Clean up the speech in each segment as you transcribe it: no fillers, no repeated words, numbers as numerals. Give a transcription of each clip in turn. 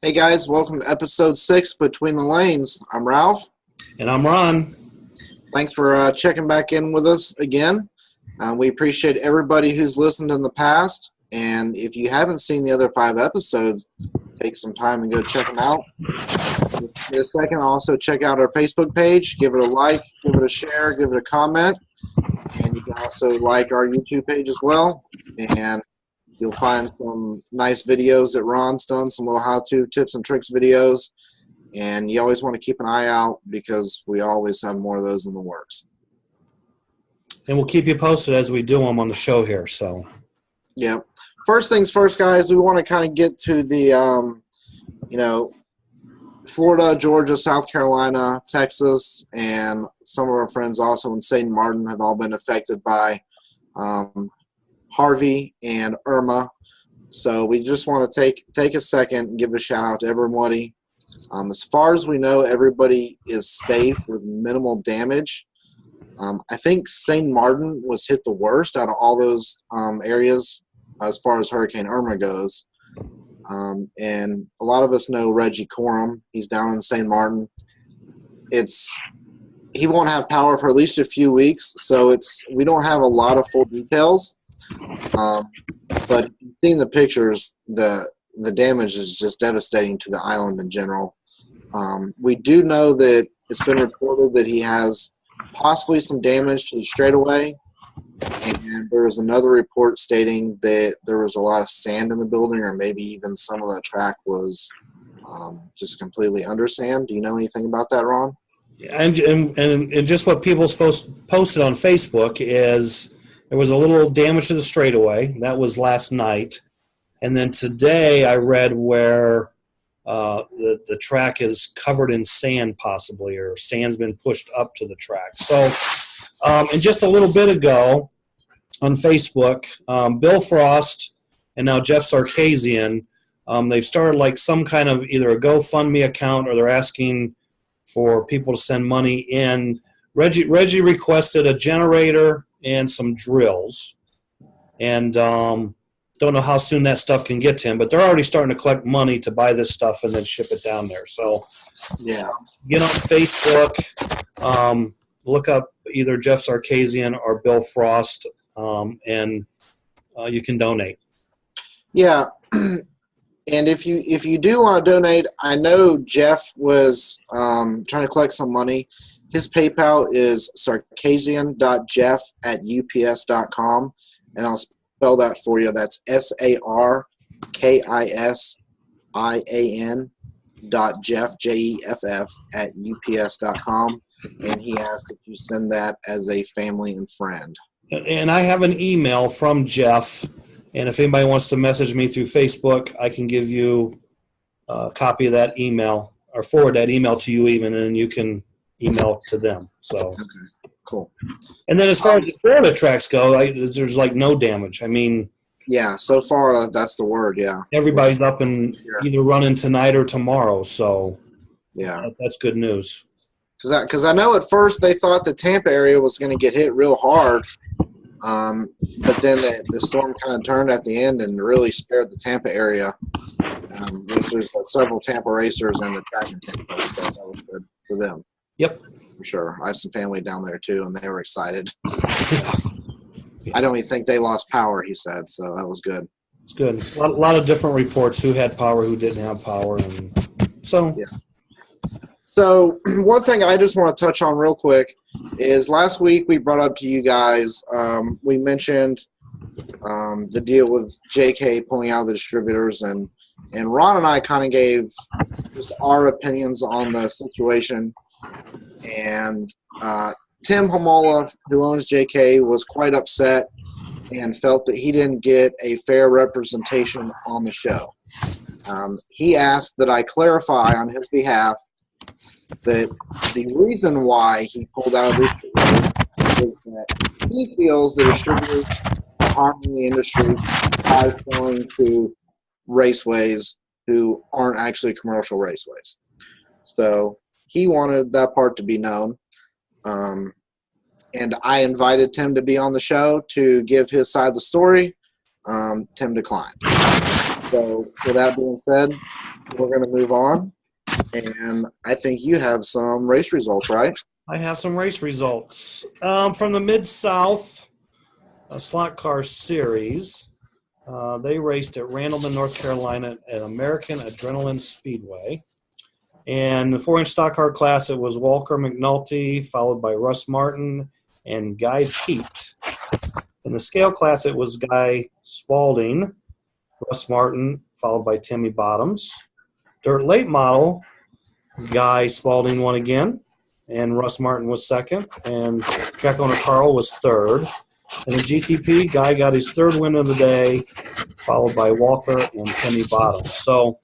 Hey guys, welcome to episode 6 Between the Lanes. I'm Ralph. And I'm Ron. Thanks for checking back in with us again. We appreciate everybody who's listened in the past. And if you haven't seen the other 5 episodes, take some time and go check them out. In a second, also check out our Facebook page. Give it a like, give it a share, give it a comment. And you can also like our YouTube page as well. And you'll find some nice videos that Ron's done, some little how-to tips and tricks videos. And you always want to keep an eye out because we always have more of those in the works. And we'll keep you posted as we do them on the show here. So, yeah. First things first, guys, we want to kind of get to the, Florida, Georgia, South Carolina, Texas, and some of our friends also in St. Martin have all been affected by Harvey and Irma. So we just want to take a second and give a shout out to everybody. As far as we know, everybody is safe with minimal damage. I think St. Martin was hit the worst out of all those areas as far as Hurricane Irma goes. And a lot of us know Reggie Coram. He's down in St. Martin. He won't have power for at least a few weeks, so we don't have a lot of full details. But seeing the pictures, the damage is just devastating to the island in general. We do know that it's been reported that he has possibly some damage to the straightaway, and there was another report stating that there was a lot of sand in the building, or maybe even some of the track was just completely under sand. Do you know anything about that, Ron? and just what people's posted on Facebook is there was a little damage to the straightaway. That was last night. And then today I read where the track is covered in sand possibly, or sand's been pushed up to the track. So, and just a little bit ago on Facebook, Bill Frost and now Jeff Sarkisian, they've started like some kind of either a GoFundMe account or they're asking for people to send money in. Reggie requested a generator and some drills, and don't know how soon that stuff can get to him, but they're already starting to collect money to buy this stuff and then ship it down there. So, yeah, get on Facebook, look up either Jeff Sarkisian or Bill Frost, and you can donate. Yeah, and if you do want to donate, I know Jeff was trying to collect some money. His PayPal is sarkisian.jeff@ups.com, and I'll spell that for you. That's sarkisian.jeff, Jeff, @ups.com, and he asked if you send that as a family and friend. And I have an email from Jeff, and if anybody wants to message me through Facebook, I can give you a copy of that email or forward that email to you even, and you can email to them. So, okay, cool. And then as far as the Florida tracks go, there's like no damage. I mean, yeah, so far that's the word. Yeah, everybody's up and either running tonight or tomorrow. So, yeah, that's good news. Because I know at first they thought the Tampa area was going to get hit real hard, but then the storm kind of turned at the end and really spared the Tampa area. There's several Tampa racers and the track in Tampa, so that was good for them. Yep. For sure. I have some family down there, too, and they were excited. I don't even think they lost power, he said, so that was good. It's good. A lot of different reports, who had power, who didn't have power. And so, yeah. So one thing I just want to touch on real quick is last week we brought up to you guys, we mentioned the deal with JK pulling out the distributors, and Ron and I kind of gave just our opinions on the situation. And Tim Hamola, who owns JK, was quite upset and felt that he didn't get a fair representation on the show. He asked that I clarify on his behalf that the reason why he pulled out of this is that he feels the distributors are harming the industry by selling to raceways who aren't actually commercial raceways. So he wanted that part to be known. And I invited Tim to be on the show to give his side of the story. Tim declined. So with that being said, we're going to move on. And I think you have some race results, right? I have some race results. From the Mid-South Slot Car Series, they raced at Randleman, North Carolina at American Adrenaline Speedway. And the 4-inch stock car class, it was Walker McNulty, followed by Russ Martin and Guy Pete. In the scale class, it was Guy Spalding, Russ Martin, followed by Timmy Bottoms. Dirt late model, Guy Spalding won again, and Russ Martin was second, and track owner Carl was third. In the GTP, Guy got his third win of the day, followed by Walker and Timmy Bottoms. So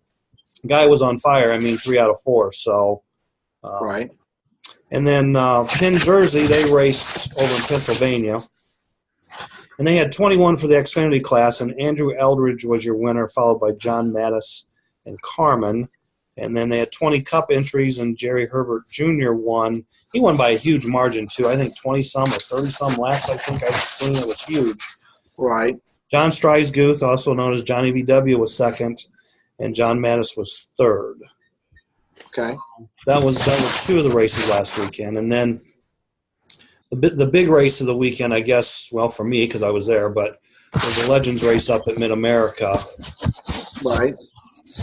Guy was on fire. I mean, 3 out of 4. So, Right. And then Penn Jersey, they raced over in Pennsylvania. And they had 21 for the Xfinity class, and Andrew Eldridge was your winner, followed by John Mattis and Carmen. And then they had 20 Cup entries, and Jerry Herbert Jr. won. He won by a huge margin, too. I think 20-some or 30-some laps, I think I've seen. It was huge. Right. John Streisguth, also known as Johnny VW, was second, and John Mattis was third. Okay. That was 2 of the races last weekend. And then the big race of the weekend, I guess, well, for me, because I was there, but was the Legends race up at Mid-America. Right.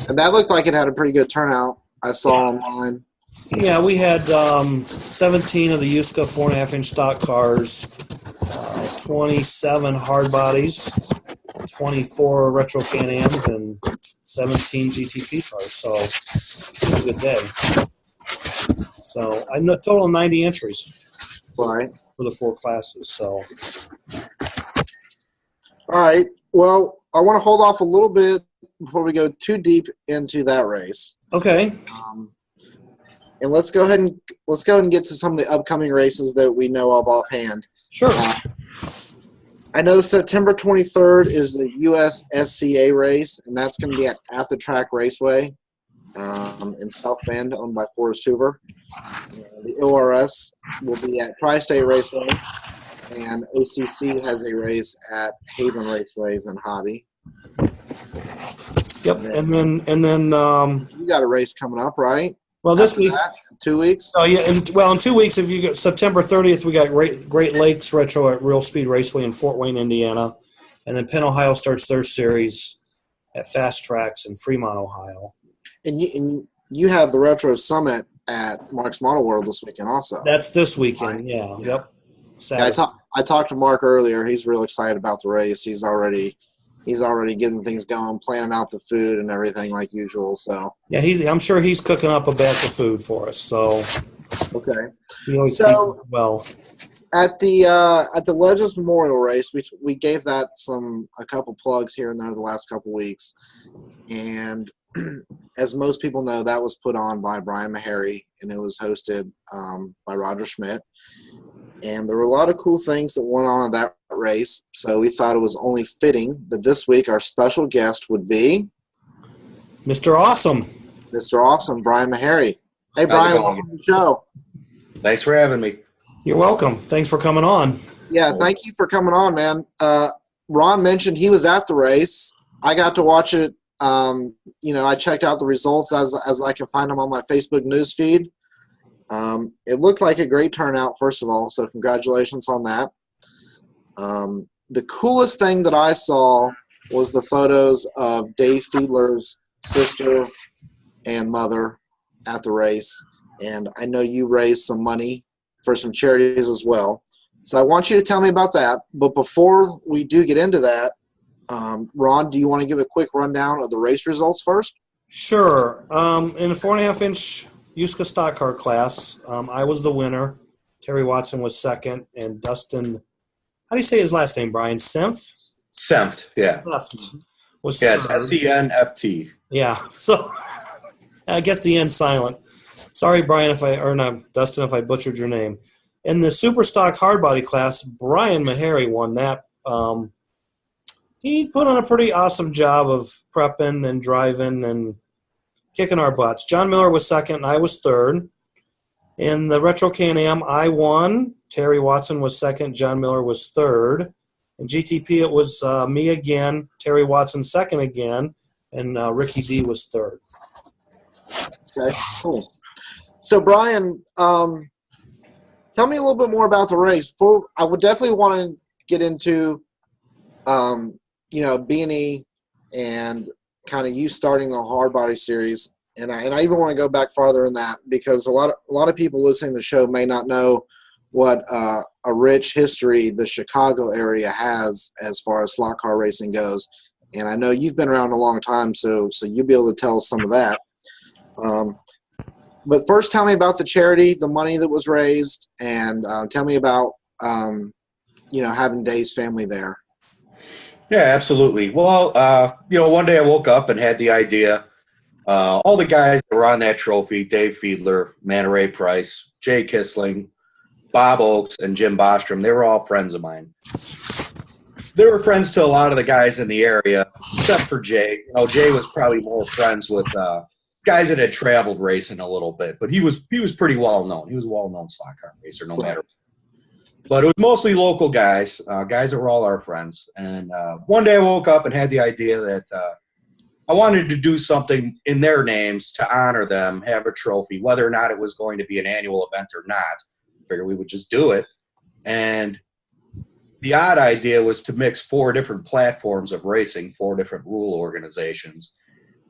And that looked like it had a pretty good turnout. I saw online. Yeah, we had 17 of the USCA 4.5-inch stock cars, 27 hard bodies, 24 retro Can-Ams, and 17 GTP cars. So it was a good day. So I know total 90 entries. Right. For the 4 classes. So. All right. Well, I want to hold off a little bit before we go too deep into that race. Okay. And let's go ahead and get to some of the upcoming races that we know of offhand. Sure. I know September 23rd is the USSCA race, and that's going to be at the Track Raceway in South Bend, owned by Forrest Hoover. The ORS will be at Tri-State Raceway, and OCC has a race at Haven Raceways and Hobby. Yep, and then you got a race coming up, right? Well, this After week. that, 2 weeks. Oh yeah, in 2 weeks, if you get September 30th, we got Great Lakes Retro at Real Speed Raceway in Fort Wayne, Indiana, and then Penn, Ohio starts their series at Fast Tracks in Fremont, Ohio. And you have the Retro Summit at Mark's Model World this weekend also. That's this weekend. Right. Yeah. Yep. Yeah, I talked to Mark earlier. He's real excited about the race. He's already getting things going, planning out the food and everything like usual. So yeah, I'm sure he's cooking up a batch of food for us. So okay. He always So well. at the Legends Memorial race, we gave that a couple plugs here and there the last couple weeks, and as most people know, that was put on by Brian Meharry, and it was hosted by Roger Schmidt. And there were a lot of cool things that went on in that race, so we thought it was only fitting that this week our special guest would be Mr. Awesome. Mr. Awesome, Brian Meharry. Hey, Brian, welcome to the show. Thanks for having me. You're welcome. Thanks for coming on. Yeah, thank you for coming on, man. Ron mentioned he was at the race. I got to watch it. I checked out the results as I can find them on my Facebook news feed. It looked like a great turnout, first of all, so congratulations on that. The coolest thing that I saw was the photos of Dave Fiedler's sister and mother at the race, and I know you raised some money for some charities as well. So I want you to tell me about that, but before we do get into that, Ron, do you want to give a quick rundown of the race results first? Sure. In the 4.5-inch USCA stock car class, I was the winner. Terry Watson was second, and Dustin, how do you say his last name, Brian? Senft? Senft, yeah. Senft was Yeah, it's third. SENFT. Yeah, so I guess the end's silent. Sorry, Brian, Dustin, if I butchered your name. In the super stock hardbody class, Brian Meharry won that. He put on a pretty awesome job of prepping and driving and kicking our butts. John Miller was second, and I was third. In the Retro Can-Am, I won. Terry Watson was second. John Miller was third. In GTP, it was me again. Terry Watson second again. and Ricky D was third. Okay, cool. So, Brian, tell me a little bit more about the race. I would definitely want to get into, B&E and kind of you starting the hard body series. And I even want to go back farther than that because a lot of people listening to the show may not know what a rich history the Chicago area has as far as slot car racing goes. And I know you've been around a long time, so you'll be able to tell us some of that. But first, tell me about the charity, the money that was raised, and tell me about having Dave's family there. Yeah, absolutely. Well, one day I woke up and had the idea. All the guys that were on that trophy, Dave Fiedler, Meharry Price, Jay Kissling, Bob Oakes, and Jim Bostrom, they were all friends of mine. They were friends to a lot of the guys in the area, except for Jay. Jay was probably more friends with guys that had traveled racing a little bit, but he was pretty well known. He was a well-known slot car racer, no matter. But it was mostly local guys, guys that were all our friends. And one day I woke up and had the idea that I wanted to do something in their names to honor them, have a trophy, whether or not it was going to be an annual event or not. I figured we would just do it. And the odd idea was to mix 4 different platforms of racing, 4 different rule organizations.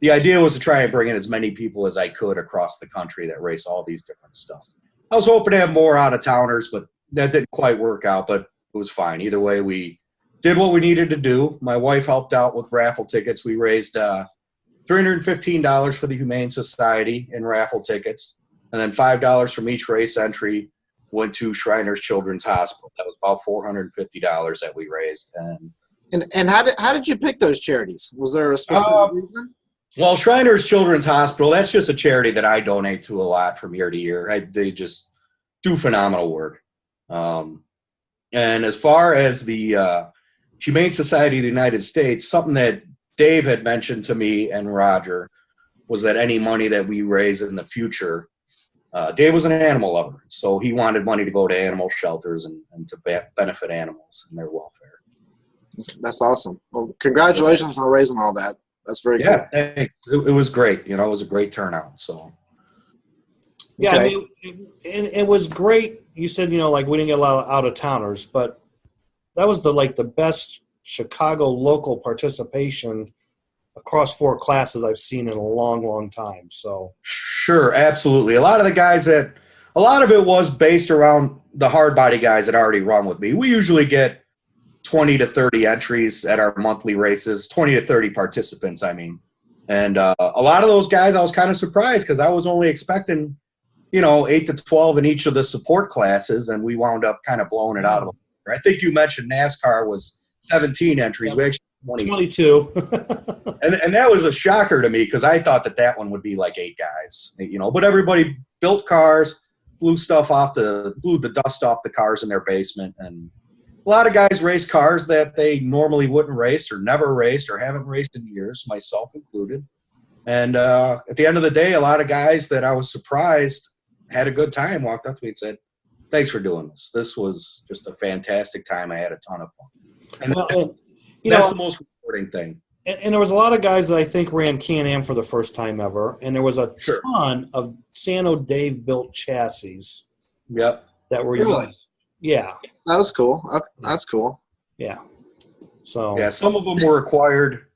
The idea was to try and bring in as many people as I could across the country that race all these different stuff. I was hoping to have more out-of-towners, but that didn't quite work out, but it was fine. Either way, we did what we needed to do. My wife helped out with raffle tickets. We raised $315 for the Humane Society in raffle tickets, and then $5 from each race entry went to Shriners Children's Hospital. That was about $450 that we raised. And how did you pick those charities? Was there a specific reason? Well, Shriners Children's Hospital, that's just a charity that I donate to a lot from year to year. They just do phenomenal work. And as far as the Humane Society of the United States, something that Dave had mentioned to me and Roger was that any money that we raise in the future, Dave was an animal lover, so he wanted money to go to animal shelters and to benefit animals and their welfare. That's awesome. Well, congratulations on raising all that. That's very cool. Yeah, thanks. It was great. It was a great turnout. So. Yeah, Okay. I mean, it was great. You said, like we didn't get a lot of out-of-towners, but that was the best Chicago local participation across 4 classes I've seen in a long, long time. So Sure, absolutely. A lot of it was based around the hard body guys that already run with me. We usually get 20 to 30 entries at our monthly races, 20 to 30 participants, I mean. And a lot of those guys, I was kind of surprised because I was only expecting, 8 to 12 in each of the support classes, and we wound up kind of blowing it out of the water. I think you mentioned NASCAR was 17 entries. Yep. We actually 22. and that was a shocker to me because I thought that one would be like 8 guys, But everybody built cars, blew the dust off the cars in their basement, and a lot of guys race cars that they normally wouldn't race or never raced or haven't raced in years, myself included. And at the end of the day, a lot of guys that I was surprised had a good time, walked up to me and said, "Thanks for doing this. This was just a fantastic time. I had a ton of fun." And that's the most rewarding thing. And there was a lot of guys that I think ran Can-Am for the first time ever, and there was a Sure. ton of Sano Dave built chassis. Yep. That were Really? used. Yeah. That was cool. That's cool. Yeah. So Yeah, some of them were acquired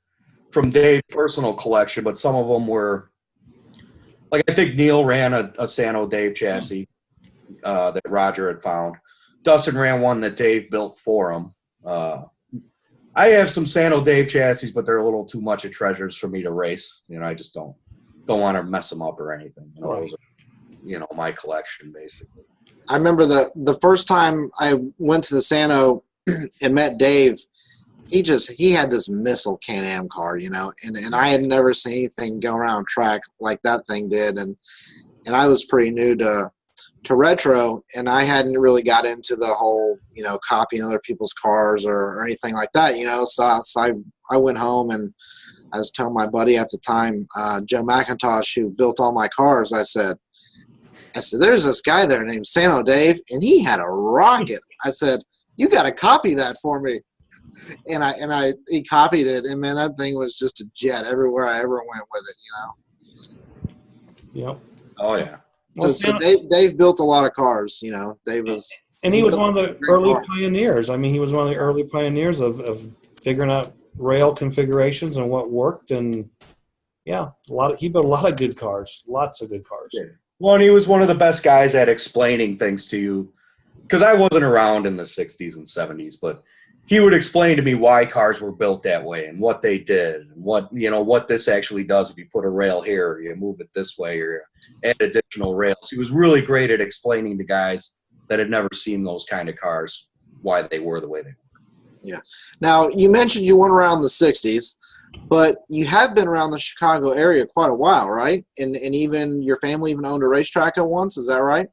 from Dave's personal collection, but some of them were, like I think Neil ran a Sano Dave chassis that Roger had found. Dustin ran one that Dave built for him. I have some Sano Dave chassis, but they're a little too much of treasures for me to race. I just don't want to mess them up or anything. Those are, my collection basically. I remember the first time I went to the Sano and met Dave, he had this missile Can-Am car, and I had never seen anything go around track like that thing did, and I was pretty new to retro, and I hadn't really got into the whole, copying other people's cars or anything like that, so I went home and I was telling my buddy at the time, Joe McIntosh, who built all my cars, I said, there's this guy there named Sano Dave, and he had a rocket. I said, you got to copy that for me. he copied it, and man, that thing was just a jet everywhere I ever went with it. Yep. Oh yeah. So Dave built a lot of cars. Dave was. And he was one of the early pioneers. I mean, he was one of the early pioneers of figuring out rail configurations and what worked. And yeah, he built a lot of good cars, lots of good cars. Yeah. Well, and he was one of the best guys at explaining things to you, because I wasn't around in the 60s and 70s, but he would explain to me why cars were built that way and what they did and what this actually does if you put a rail here or you move it this way or add additional rails. He was really great at explaining to guys that had never seen those kind of cars why they were the way they were. Yeah. Now, you mentioned you weren't around the 60s, but you have been around the Chicago area quite a while, right? And even your family even owned a racetrack at once, is that right?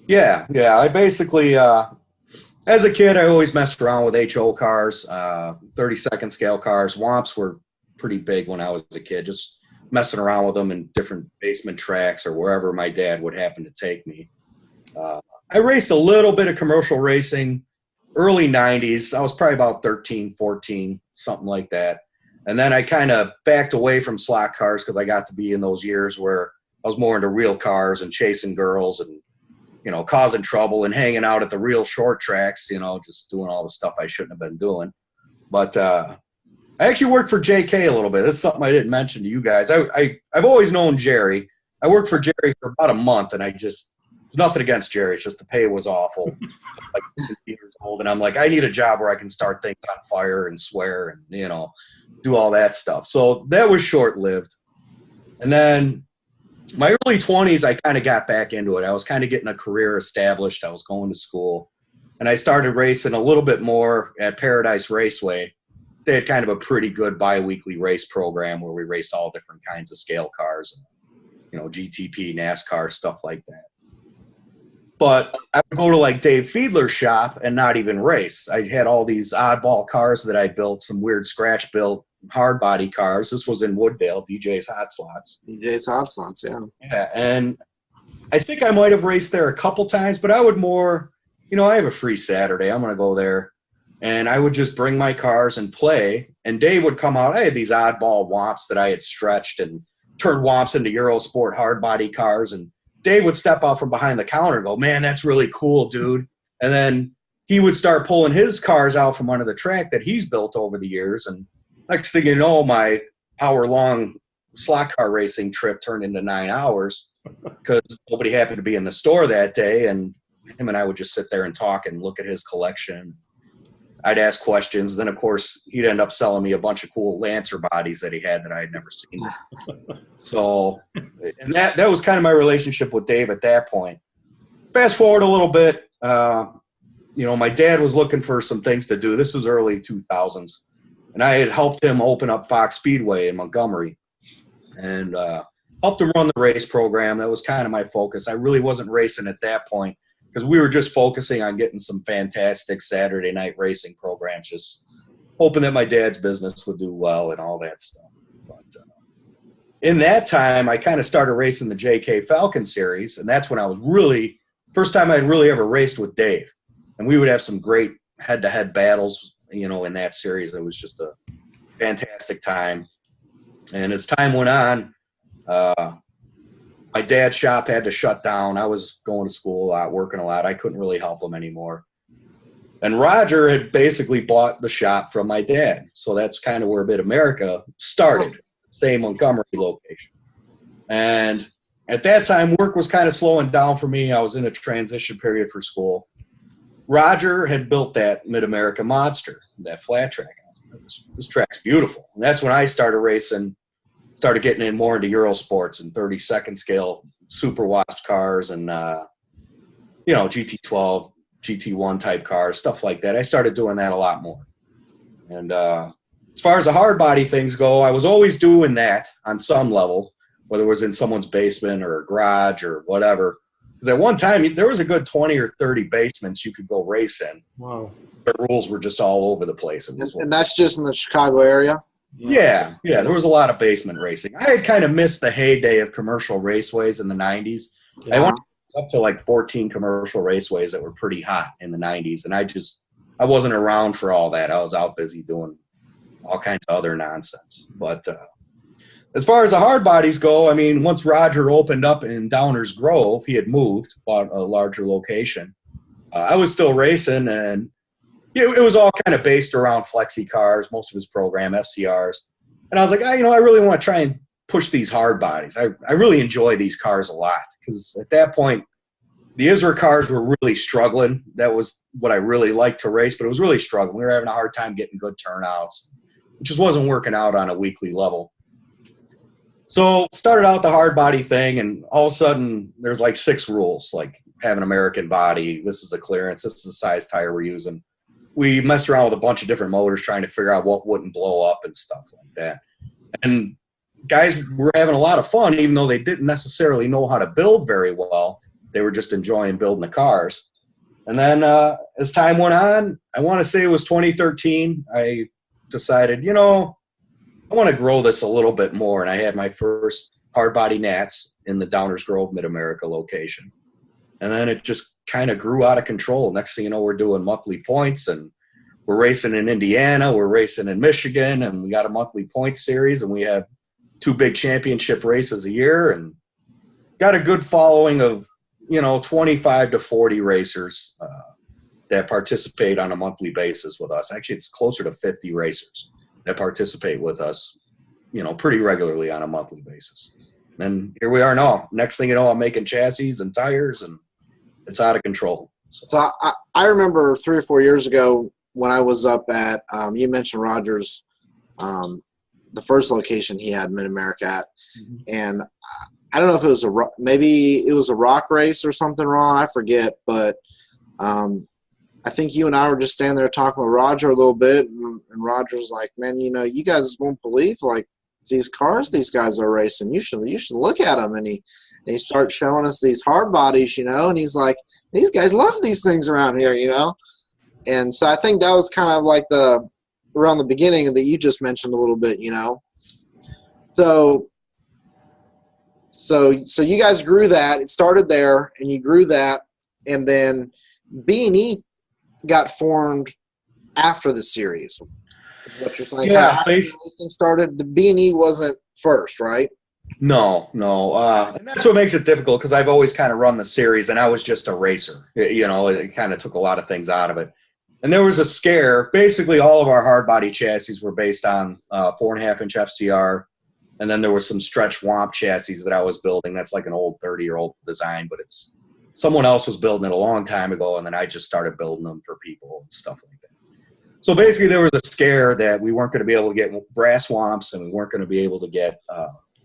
Yeah. I basically, as a kid, I always messed around with HO cars, 32nd scale cars. Womps were pretty big when I was a kid, just messing around with them in different basement tracks or wherever my dad would happen to take me. I raced a little bit of commercial racing, early 90s. I was probably about 13, 14, something like that. And then I kind of backed away from slot cars because I got to be in those years where I was more into real cars and chasing girls and, causing trouble and hanging out at the real short tracks, just doing all the stuff I shouldn't have been doing. But I actually worked for JK a little bit. That's something I didn't mention to you guys. I've always known Jerry. I worked for Jerry for about a month, and nothing against Jerry. It's just the pay was awful. Like 50 years old, and I'm like, I need a job where I can start things on fire and swear and do all that stuff. So that was short-lived. And then my early 20s, I kind of got back into it. I was kind of getting a career established. I was going to school, and I started racing a little bit more at Paradise Raceway. They had kind of a pretty good bi-weekly race program where we raced all different kinds of scale cars, GTP, NASCAR, stuff like that. But I would go to like Dave Fiedler's shop and not even race. I had all these oddball cars that I built, some weird scratch built hard body cars. This was in Wooddale, DJ's Hot Slots. DJ's Hot Slots, yeah. Yeah, and I think I might have raced there a couple times, but I would more, I have a free Saturday. I'm going to go there. And I would just bring my cars and play. And Dave would come out. I had these oddball Womps that I had stretched and turned Womps into Eurosport hard body cars. And Dave would step out from behind the counter and go, man, that's really cool, dude. And then he would start pulling his cars out from under the track that he's built over the years. And next thing you know, my hour-long slot car racing trip turned into 9 hours because nobody happened to be in the store that day. And him and I would just sit there and talk and look at his collection. I'd ask questions. Then, of course, he'd end up selling me a bunch of cool Lancer bodies that he had that I had never seen. So, and that was kind of my relationship with Dave at that point. Fast forward a little bit, my dad was looking for some things to do. This was early 2000s. And I had helped him open up Fox Speedway in Montgomery and helped him run the race program. That was kind of my focus. I really wasn't racing at that point, because we were just focusing on getting some fantastic Saturday night racing programs, just hoping that my dad's business would do well and all that stuff. But in that time, I kind of started racing the JK Falcon Series, and that's when I was first time I'd really ever raced with Dave. And we would have some great head-to-head battles, in that series. It was just a fantastic time. And as time went on, my dad's shop had to shut down. I was going to school a lot, working a lot. I couldn't really help him anymore. And Roger had basically bought the shop from my dad. So that's kind of where Mid-America started, same Montgomery location. And at that time, work was kind of slowing down for me. I was in a transition period for school. Roger had built that Mid-America Monster, that flat track. This track's beautiful. And that's when I started racing, started getting in more into Eurosports and 32nd scale Super Wasp cars and, GT12, GT1 type cars, stuff like that. I started doing that a lot more. And as far as the hard body things go, I was always doing that on some level, whether it was in someone's basement or a garage or whatever. Because at one time, there was a good 20 or 30 basements you could go race in. Wow. The rules were just all over the place. And that's just in the Chicago area? Yeah, there was a lot of basement racing. I had kind of missed the heyday of commercial raceways in the 90s. Yeah. I went up to like 14 commercial raceways that were pretty hot in the 90s, and I just I wasn't around for all that. I was out busy doing all kinds of other nonsense. But as far as the hard bodies go, I mean, once Roger opened up in Downers Grove, he had moved, bought a larger location. I was still racing, and it was all kind of based around flexi cars, most of his program, FCRs. And I was like, I really want to try and push these hard bodies. I really enjoy these cars a lot, because at that point, the ISRA cars were really struggling. That was what I really liked to race, but it was really struggling. We were having a hard time getting good turnouts. It just wasn't working out on a weekly level. So started out the hard body thing, and all of a sudden there's like 6 rules, like have an American body, this is the clearance, this is the size tire we're using. We messed around with a bunch of different motors trying to figure out what wouldn't blow up and stuff like that. And guys were having a lot of fun, even though they didn't necessarily know how to build very well. They were just enjoying building the cars. And then as time went on, I want to say it was 2013, I decided, I want to grow this a little bit more. And I had my first hard body Nats in the Downers Grove Mid-America location. And then it just kind of grew out of control. Next thing you know, we're doing monthly points, and we're racing in Indiana, we're racing in Michigan, and we got a monthly point series, and we have 2 big championship races a year, and got a good following of 25 to 40 racers that participate on a monthly basis with us. Actually, it's closer to 50 racers that participate with us, pretty regularly on a monthly basis. And here we are now. Next thing you know, I'm making chassis and tires, and it's out of control. So I remember 3 or 4 years ago when I was up at, you mentioned Rogers, the first location he had Mid-America at. Mm-hmm. And I don't know if it was maybe it was a rock race or something wrong. I forget, but I think you and I were just standing there talking with Roger a little bit, and Roger's like, "Man, you guys won't believe like these cars these guys are racing. You should look at them." And he starts showing us these hard bodies, and he's like, "These guys love these things around here, And so I think that was kind of like around the beginning that you just mentioned a little bit, So you guys grew that. It started there, and you grew that, and then B&E got formed after the series. What you're saying? Yeah, how this thing started. The B&E wasn't first, right? No. And that's what makes it difficult, because I've always kind of run the series, and I was just a racer. It kind of took a lot of things out of it. And there was a scare. Basically, all of our hard body chassis were based on 4.5-inch FCR. And then there was some stretch Womp chassis that I was building. That's like an old 30-year-old design, but it's someone else was building it a long time ago, and then I just started building them for people and stuff like that. So basically, there was a scare that we weren't going to be able to get brass Womps, and we weren't going to be able to get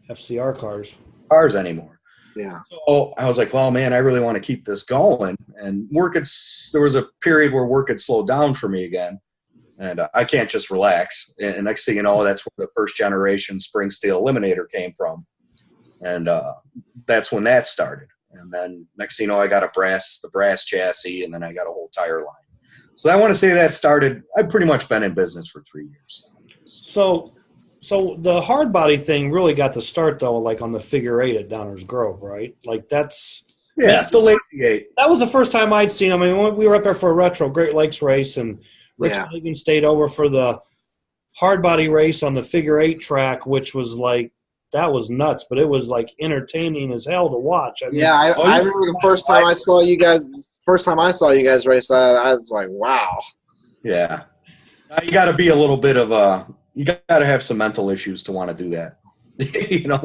FCR cars anymore. Yeah. So I was like, well, man, I really want to keep this going. And there was a period where work had slowed down for me again. And I can't just relax. And next thing you know, that's where the first generation spring steel eliminator came from. And that's when that started. And then next thing you know, I got the brass chassis, and then I got a whole tire line. So I want to say that started, I've pretty much been in business for 3 years. So the hard body thing really got to start, though, like on the figure 8 at Downers Grove, right? Like that's the Lazy 8. That was the first time I'd seen them. I mean, we were up there for a retro Great Lakes race, and Rick Sagan stayed over for the hard body race on the figure 8 track, which was like, that was nuts, but it was like entertaining as hell to watch. I mean, I remember the first time I saw you guys. First time I saw you guys race that, I was like, wow. Yeah, you got to be a little bit of you got to have some mental issues to want to do that.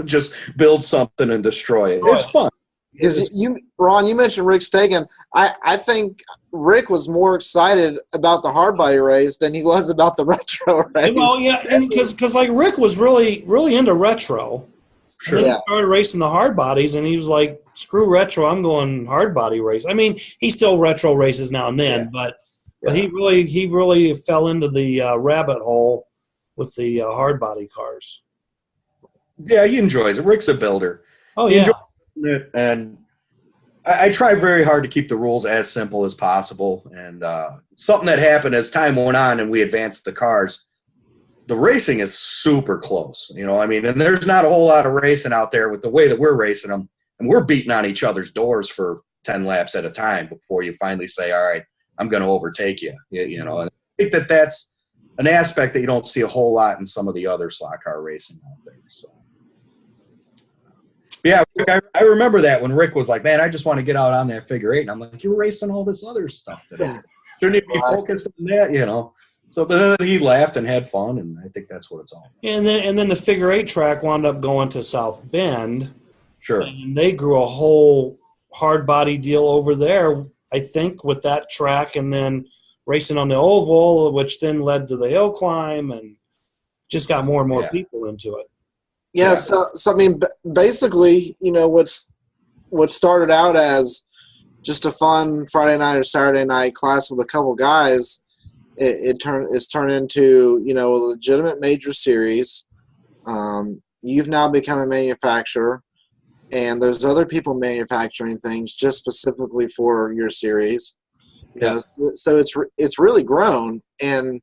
Just build something and destroy it. It's fun. Because Ron, you mentioned Rick Stegan. I think Rick was more excited about the hard body race than he was about the retro race. Well, yeah, and because like Rick was really into retro. Sure. And then he started racing the hard bodies, and he was like, "Screw retro, I'm going hard body race." I mean, he still retro races now and then, but he really fell into the rabbit hole with the hard body cars. Yeah, he enjoys it. Rick's a builder. Oh, yeah. It, and I try very hard to keep the rules as simple as possible. And something that happened as time went on and we advanced the cars, the racing is super close. And there's not a whole lot of racing out there with the way that we're racing them. And we're beating on each other's doors for 10 laps at a time before you finally say, all right, I'm going to overtake you. You know, and I think that's an aspect that you don't see a whole lot in some of the other slot car racing out there. So, yeah, I remember that when Rick was like, "Man, I just want to get out on that figure eight," and I'm like, "You're racing all this other stuff today. Shouldn't you be focused on that?" You know. So, but then he laughed and had fun, and I think that's what it's all about. And then the figure eight track wound up going to South Bend. Sure. And they grew a whole hard body deal over there, I think, with that track, and then racing on the oval, which then led to the hill climb, and just got more and more people into it. Yeah. So I mean, basically, you know, what started out as just a fun Friday night or Saturday night class with a couple guys, it's turned into, you know, a legitimate major series. You've now become a manufacturer, and there's other people manufacturing things just specifically for your series. You know, so it's really grown, and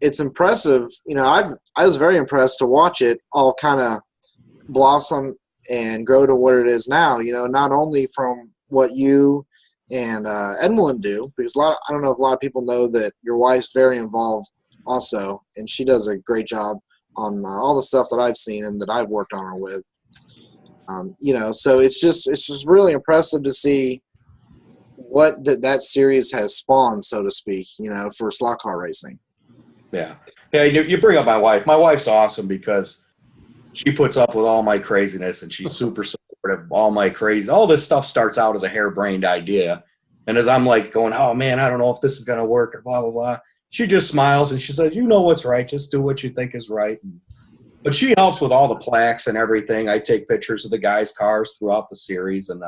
it's impressive. You know, I was very impressed to watch it all kind of blossom and grow to what it is now. You know, not only from what you and Edmund do, because I don't know if a lot of people know that your wife's very involved also, and she does a great job on all the stuff that I've seen and that I've worked on her with. You know, so it's just really impressive to see what that series has spawned, so to speak, you know, for slot car racing. Yeah. You bring up my wife. My wife's awesome because she puts up with all my craziness, and she's super supportive of all my crazy. All this stuff starts out as a harebrained idea. And as I'm like going, oh, man, I don't know if this is going to work or blah, blah, blah, she just smiles and she says, you know what's right. Just do what you think is right. But she helps with all the plaques and everything. I take pictures of the guys' cars throughout the series, and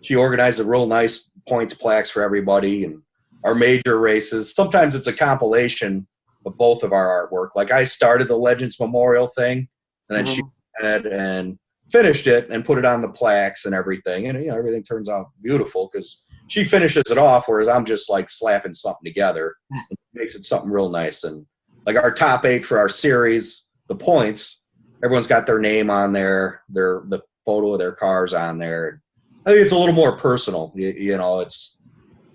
she organizes a real nice points plaques for everybody and our major races. Sometimes it's a compilation of both of our artwork. Like I started the Legends Memorial thing, and then she went and finished it and put it on the plaques and everything. And, you know, everything turns out beautiful because she finishes it off, whereas I'm just like slapping something together. It makes it something real nice. And like our top 8 for our series, the points, everyone's got their name on there, the photo of their cars on there. I think it's a little more personal. You know, it's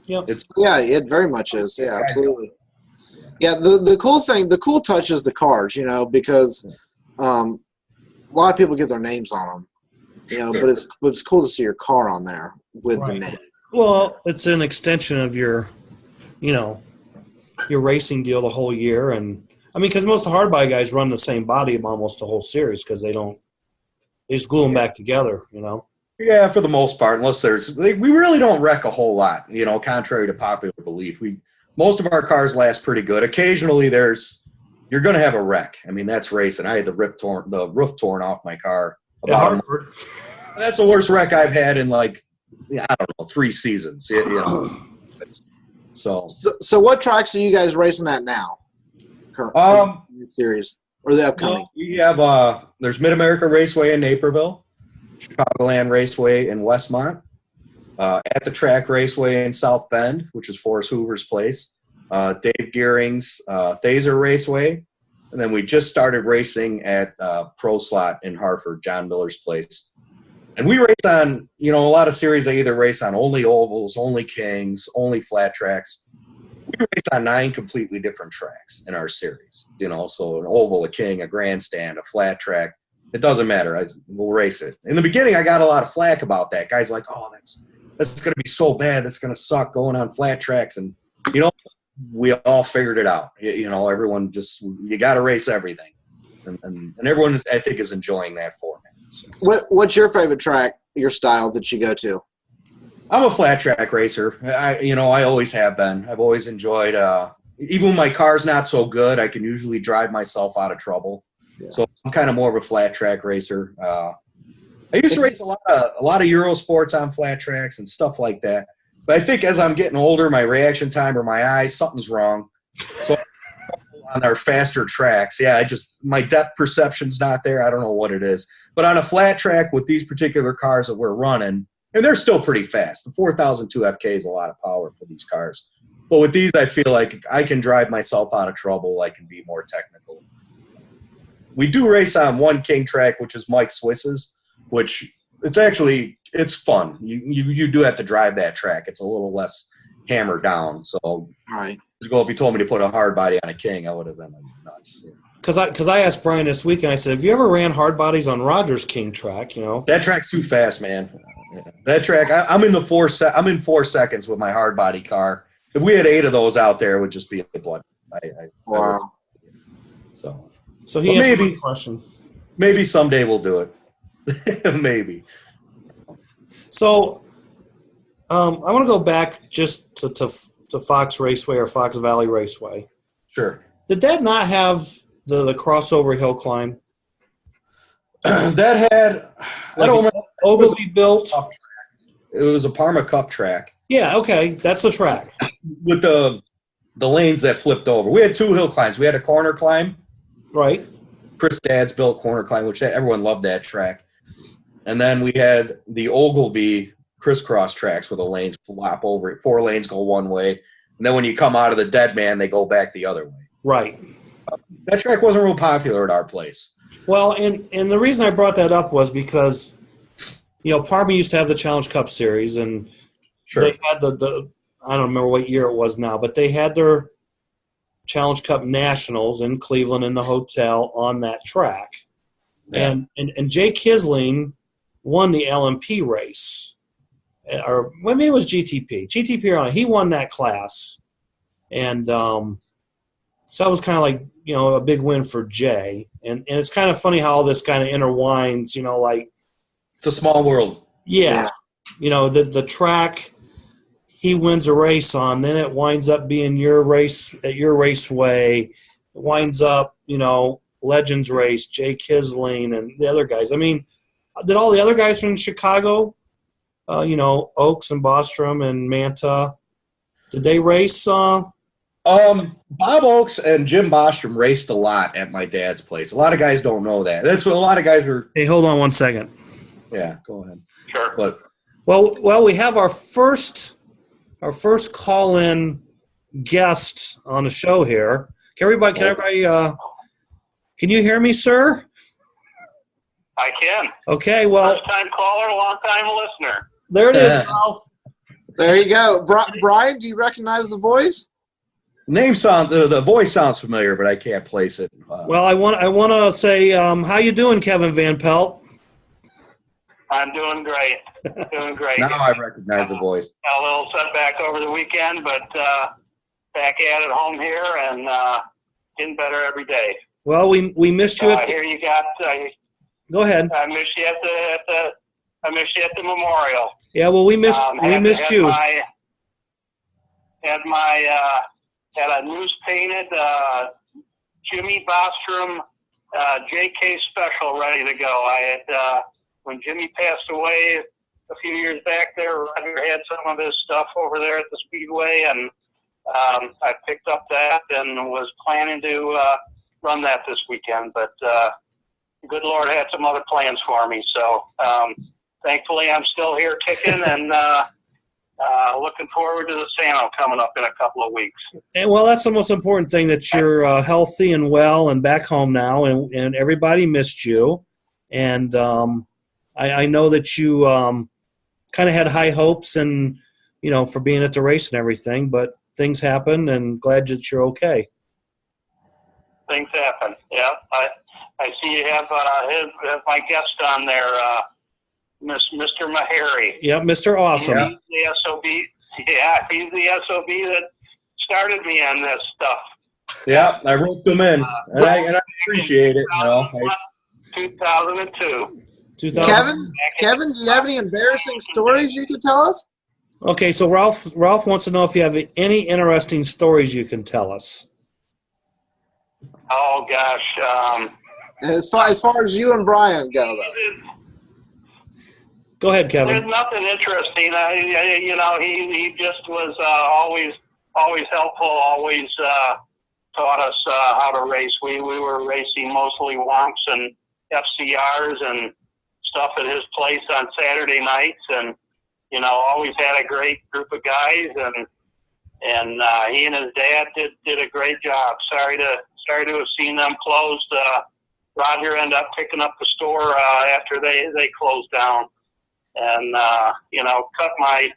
yeah, it very much is. Yeah, absolutely. Yeah, the cool touch is the cars, you know, because a lot of people get their names on them, you know, but it's cool to see your car on there with the name. Well, it's an extension of your, you know, your racing deal the whole year. And I mean, because most of the hardbody guys run the same body almost the whole series because they just glue them back together, you know. Yeah, for the most part, unless we really don't wreck a whole lot, you know, contrary to popular belief. Most of our cars last pretty good. Occasionally you're going to have a wreck. I mean, that's racing. I had the roof torn off my car. At Hartford. That's the worst wreck I've had in like, I don't know, 3 seasons. You know. So what tracks are you guys racing at now? Series or the upcoming? Well, we have there's Mid-America Raceway in Naperville, Chicagoland Raceway in Westmont, At the Track Raceway in South Bend, which is Forrest Hoover's place, Dave Gearing's Thaser Raceway, and then we just started racing at Pro Slot in Hartford, John Miller's place. And we race on, you know, a lot of series they either race on only ovals, only kings, only flat tracks. We race on 9 completely different tracks in our series, you know, so an oval, a king, a grandstand, a flat track. It doesn't matter. We'll race it. In the beginning, I got a lot of flack about that. Guys like, oh, that's going to be so bad. That's going to suck going on flat tracks. And, you know, we all figured it out. You know, everyone you got to race everything. And everyone, I think, is enjoying that format. So. What's your favorite track, your style that you go to? I'm a flat track racer. I always have been. I've always enjoyed, even when my car's not so good, I can usually drive myself out of trouble. Yeah. So I'm kind of more of a flat track racer. I used to race a lot of Euro sports on flat tracks and stuff like that. But I think as I'm getting older, my reaction time or my eyes, something's wrong. So on our faster tracks, my depth perception's not there. I don't know what it is. But on a flat track with these particular cars that we're running, and they're still pretty fast. The 4002 FK is a lot of power for these cars. But with these, I feel like I can drive myself out of trouble. I can be more technical. We do race on one king track, which is Mike Swiss's, which it's fun. You do have to drive that track. It's a little less hammer down. So Right. if you told me to put a hard body on a king, I would have been nuts. Yeah. Because I asked Brian this week, and I said, have you ever ran hard bodies on Rogers King track, you know? That track's too fast, man. That track, I'm in 4 seconds with my hard body car. If we had 8 of those out there, it would just be a blood. Wow. So he answered my question. Maybe someday we'll do it. Maybe. So I want to go back just to Fox Raceway or Fox Valley Raceway. Sure. Did that not have the crossover hill climb? That had, I don't remember. Ogilvy built. It was a Parma Cup track. Yeah, okay, that's the track. With the lanes that flipped over. We had 2 hill climbs. We had a corner climb. Right. Chris Dad's built corner climb, which everyone loved that track. And then we had the Ogilvy crisscross tracks where the lanes flop over. 4 lanes go one way. And then when you come out of the Dead Man, they go back the other way. Right. That track wasn't real popular at our place. Well, and the reason I brought that up was because, you know, Parma used to have the Challenge Cup Series, and Sure. they had the I don't remember what year it was now, but they had their Challenge Cup Nationals in Cleveland in the hotel on that track. Yeah. And Jay Kisling won the LMP race. Or maybe it was GTP. GTP, he won that class. And so that was kind of like, you know, a big win for Jay. And it's kind of funny how all this kind of intertwines, you know, like. It's a small world. Yeah. You know, the track he wins a race on, then it winds up being your race at your raceway. It winds up, you know, Legends race, Jay Kisling and the other guys. I mean, did all the other guys from Chicago, you know, Oaks and Bostrom and Manta, did they race? Bob Oaks and Jim Bostrom raced a lot at my dad's place. A lot of guys don't know that. That's what a lot of guys were. Hey, hold on 1 second. Yeah, go ahead. Sure. But well, we have our first call-in guest on the show here. Can you hear me, sir? I can. Okay, well. First-time caller, long-time listener. There it is, Ralph. There you go. Brian, do you recognize the voice? the voice sounds familiar, but I can't place it. Well, I want to say, how you doing, Kevin Van Pelt? I'm doing great. Doing great. Now I recognize the voice. A little setback over the weekend, but back at it home here and getting better every day. Well, we missed you. Here you got. Go ahead. I missed you at the memorial. Yeah, well, we missed you. Had a news painted Jimmy Bostrom JK special ready to go. I had when Jimmy passed away a few years back there, Roger had some of his stuff over there at the Speedway, and I picked up that and was planning to run that this weekend. But good Lord had some other plans for me. So thankfully I'm still here kicking and looking forward to the Sano coming up in a couple of weeks. And well, that's the most important thing, that you're healthy and well and back home now, and everybody missed you. And I know that you kind of had high hopes and, you know, for being at the race and everything, but things happen, and glad that you're okay. Things happen, yeah. I see you have my guest on there, Mr. Meharry. Yeah, Mr. Awesome. He's the SOB. Yeah, he's the SOB that started me on this stuff. Yeah, I wrote them in, and I appreciate it. 2002. Kevin, do you have any embarrassing stories you could tell us? Okay, so Ralph wants to know if you have any interesting stories you can tell us. Oh gosh. As far as you and Brian go, though. Go ahead, Kevin. There's nothing interesting. You know, he just was always helpful. Always taught us how to race. We were racing mostly wonks and FCRs and stuff at his place on Saturday nights, and you know, always had a great group of guys, and he and his dad did a great job. Sorry to have seen them closed. Roger ended up picking up the store after they closed down, and you know, cut my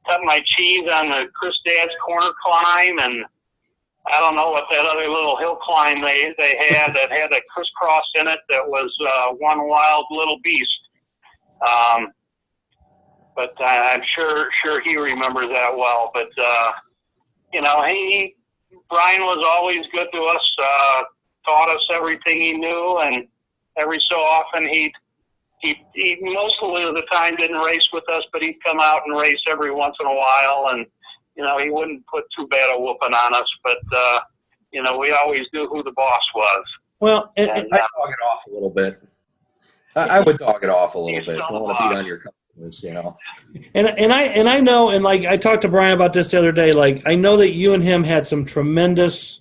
cut my cheese on the Chris Dad's corner climb, and I don't know what that other little hill climb they had that had a crisscross in it that was one wild little beast. But I'm sure he remembers that well. But Brian was always good to us. Taught us everything he knew, and every so often he mostly of the time didn't race with us, but he'd come out and race every once in a while, and he wouldn't put too bad a whooping on us, but we always knew who the boss was. Well, I dog it off a little bit. I would dog it off a little bit. Don't want to beat on your customers, And I know, and like I talked to Brian about this the other day. Like I know that you and him had some tremendous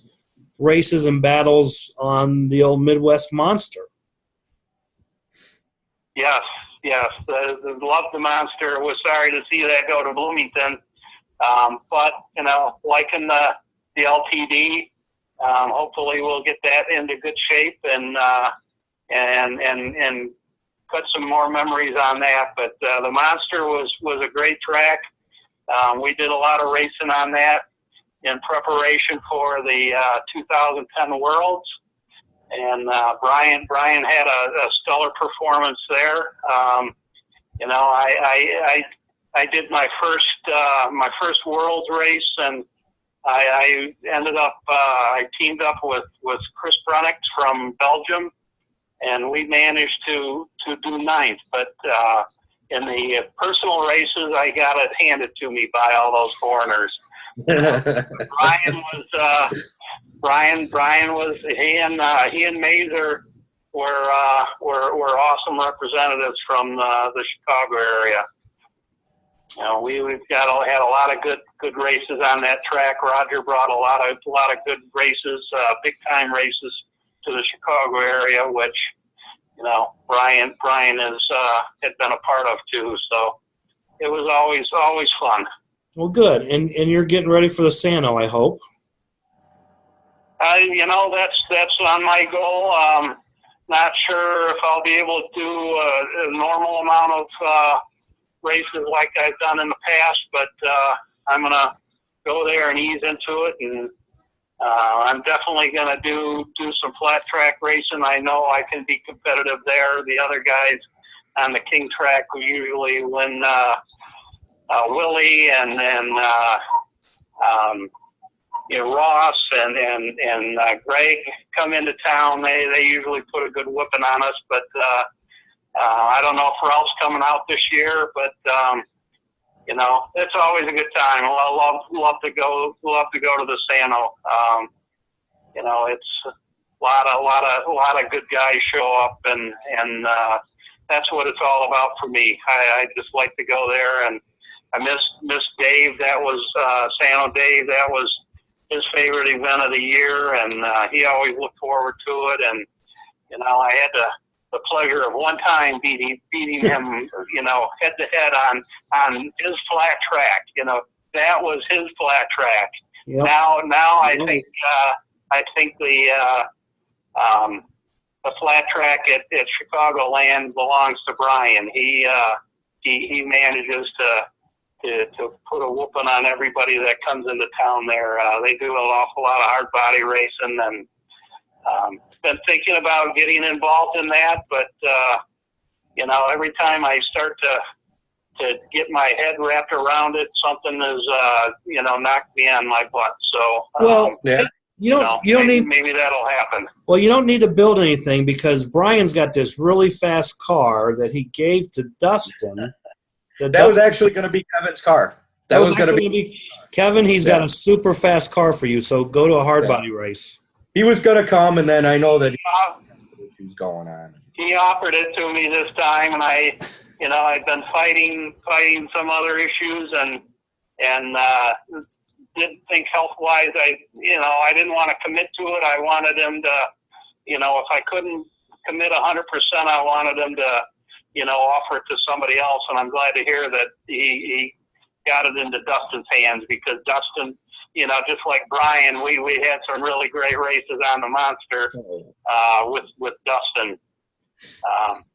races and battles on the old Midwest Monster. Yes. Loved the Monster. Was sorry to see that go to Bloomington. But liking the LTD. Hopefully we'll get that into good shape and put some more memories on that. But the Monster was a great track. We did a lot of racing on that in preparation for the 2010 Worlds. And Brian had a stellar performance there. I did my first Worlds race, and I ended up I teamed up with Chris Brunnick from Belgium, and we managed to do ninth. But in the personal races, I got it handed to me by all those foreigners. Brian was he and Mazer were awesome representatives from the Chicago area. We've had a lot of good races on that track. Roger brought a lot of good races, big time races to the Chicago area, which Brian had been a part of too. So it was always fun. Well, good, and you're getting ready for the Sano, I hope. That's on my goal. Not sure if I'll be able to do a normal amount of races like I've done in the past, but I'm going to go there and ease into it, and I'm definitely going to do some flat track racing. I know I can be competitive there. The other guys on the King track usually win. Willie and Ross and Greg come into town. They usually put a good whooping on us, but I don't know if Ralph's coming out this year, but it's always a good time. I love to go to the Sano. It's a lot of good guys show up, and that's what it's all about for me. I just like to go there, and I miss Dave. That was Sano Dave. That was his favorite event of the year, and he always looked forward to it. And I had the pleasure of one time beating him, head to head on his flat track. That was his flat track. Yep. Now I think the flat track at Chicagoland belongs to Brian. He manages to put a whooping on everybody that comes into town there. They do an awful lot of hard body racing, and been thinking about getting involved in that, but every time I start to get my head wrapped around it, something is knocked me on my butt. So you don't need, maybe that'll happen. Well, you don't need to build anything, because Brian's got this really fast car that he gave to Dustin. That was actually going to be Kevin's car. That was going to be Kevin. He's got a super fast car for you, so go to a hard body race. He was going to come, and then I know that he's going on. He offered it to me this time, and I've been fighting some other issues, and didn't think health-wise. I didn't want to commit to it. I wanted him to, if I couldn't commit 100%, I wanted him to, offer it to somebody else. And I'm glad to hear that he got it into Dustin's hands, because Dustin, just like Brian, we had some really great races on the Monster with Dustin.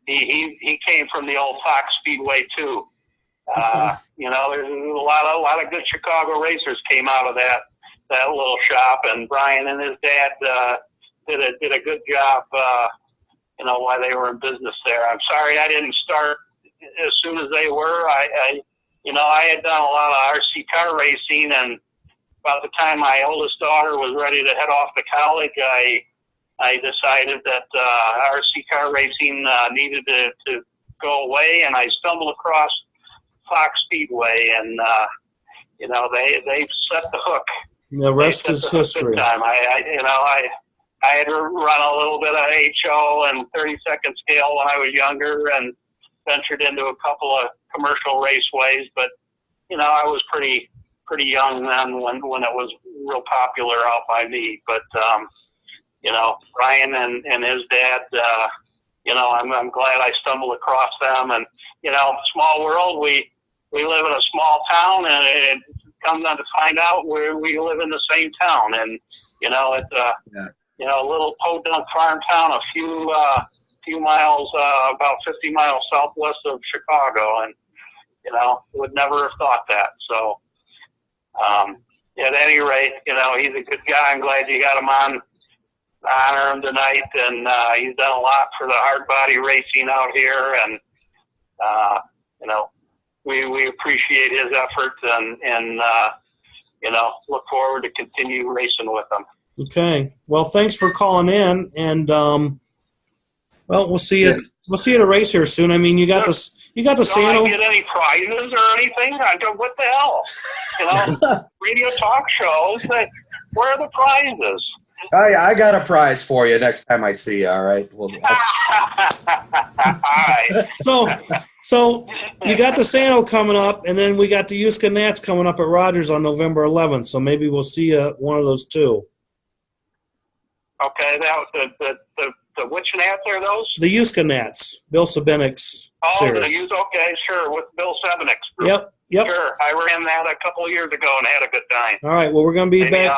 He came from the old Fox Speedway too. There's a lot of good Chicago racers came out of that little shop, and Brian and his dad did a good job. While they were in business there. I'm sorry I didn't start as soon as they were. I had done a lot of RC car racing, and about the time my oldest daughter was ready to head off to college, I decided that RC car racing needed to go away, and I stumbled across Fox Speedway, and they set the hook. The rest is history. Time. I had run a little bit of HO and 32nd scale when I was younger, and ventured into a couple of commercial raceways, but I was pretty young then when it was real popular out by me. But Brian and his dad, I'm glad I stumbled across them. And small world, we live in a small town, and it comes on to find out we live in the same town, and it's a little podunk farm town, a few miles, about 50 miles southwest of Chicago, and would never have thought that. So, at any rate, he's a good guy. I'm glad you got him on. Honor him tonight, and he's done a lot for the hard body racing out here, and we appreciate his efforts, and look forward to continue racing with him. Okay. Well, thanks for calling in, and we'll see you. We'll see you at a race here soon. I mean, you got the Sano. Don't I get any prizes or anything? What the hell? Radio talk shows. Where are the prizes? I got a prize for you next time I see you. All right. All right. So you got the Sano coming up, and then we got the Yuska Nats coming up at Rogers on November 11th. So maybe we'll see you at one of those two. Okay, the which Nats are those? The Yuska Nats, Bill Sabinik's series. Okay, sure, with Bill Sabinik's group. Yep. Sure, I ran that a couple of years ago and had a good time. All right, well, we're going to be back.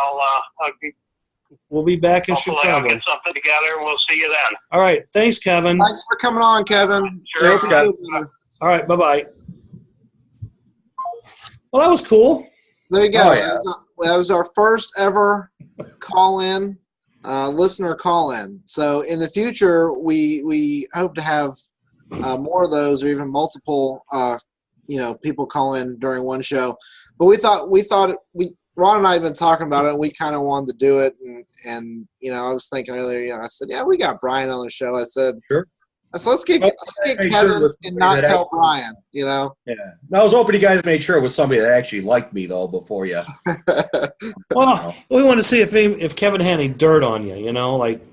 We'll be back in Hopefully Chicago. I'll get something together, and we'll see you then. All right, thanks, Kevin. Thanks for coming on, Kevin. Sure. All right, bye-bye. Well, that was cool. There you go. Oh, yeah. That was our first ever call-in, listener call-in. So in the future, we hope to have more of those, or even multiple, people call in during one show. But we thought Ron and I have been talking about it, and we kind of wanted to do it. And I was thinking earlier, I said, yeah, we got Brian on the show. I said, sure. Let's get Kevin and not tell Brian, Yeah. I was hoping you guys made sure it was somebody that actually liked me, though, before you. Well, we wanted to see if Kevin had any dirt on you,